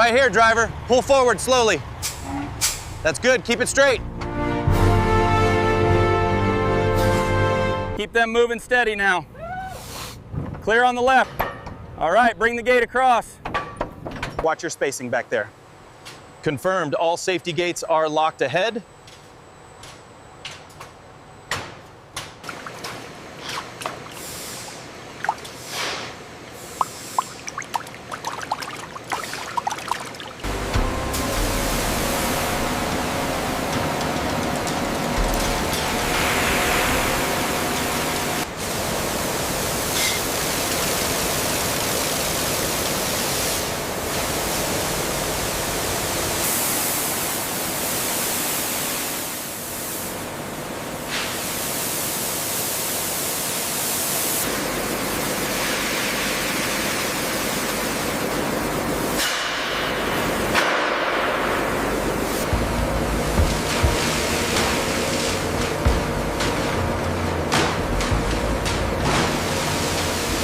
Right here, driver. Pull forward slowly. That's good, keep it straight. Keep them moving steady now. Clear on the left. All right, bring the gate across. Watch your spacing back there. Confirmed, all safety gates are locked ahead.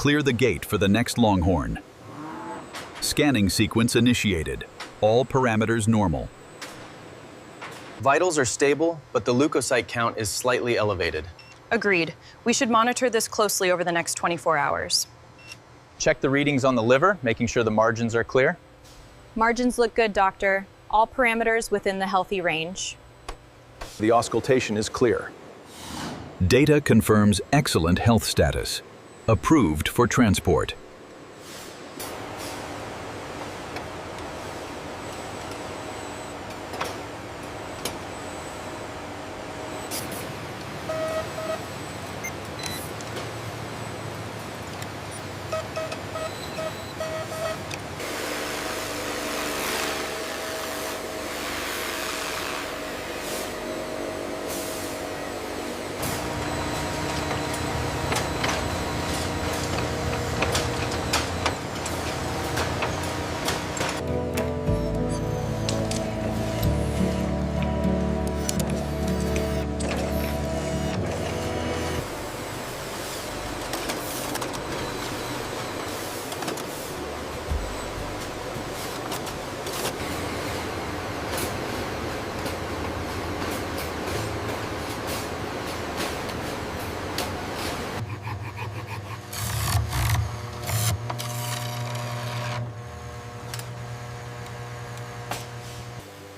Clear the gate for the next Longhorn. Scanning sequence initiated. All parameters normal. Vitals are stable, but the leukocyte count is slightly elevated. Agreed. We should monitor this closely over the next 24 hours. Check the readings on the liver, making sure the margins are clear. Margins look good, doctor. All parameters within the healthy range. The auscultation is clear. Data confirms excellent health status. Approved for transport.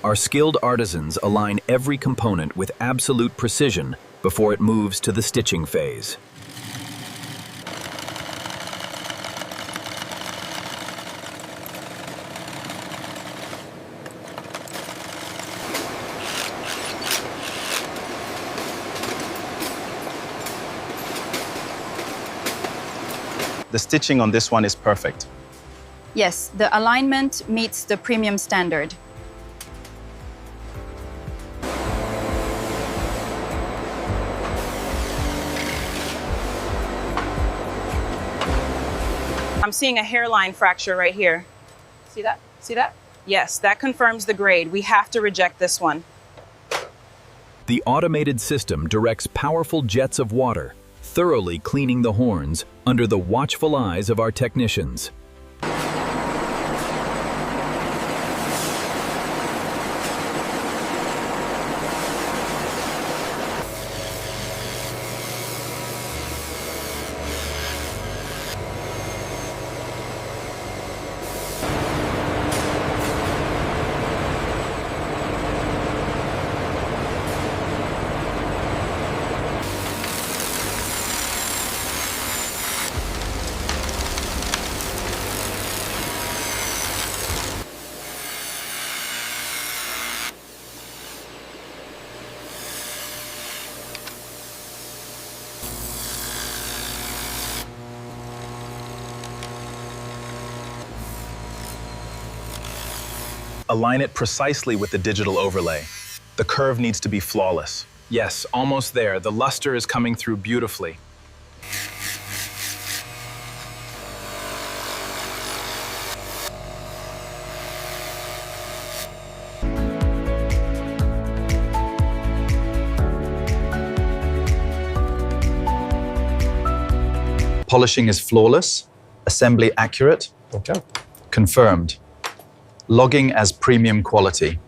Our skilled artisans align every component with absolute precision before it moves to the stitching phase. The stitching on this one is perfect. Yes, the alignment meets the premium standard. I'm seeing a hairline fracture right here. See that? See that? Yes, that confirms the grade. We have to reject this one. The automated system directs powerful jets of water, thoroughly cleaning the horns under the watchful eyes of our technicians. Align it precisely with the digital overlay. The curve needs to be flawless. Yes, almost there. The luster is coming through beautifully. Polishing is flawless. Assembly accurate. Okay. Confirmed. logging as premium quality.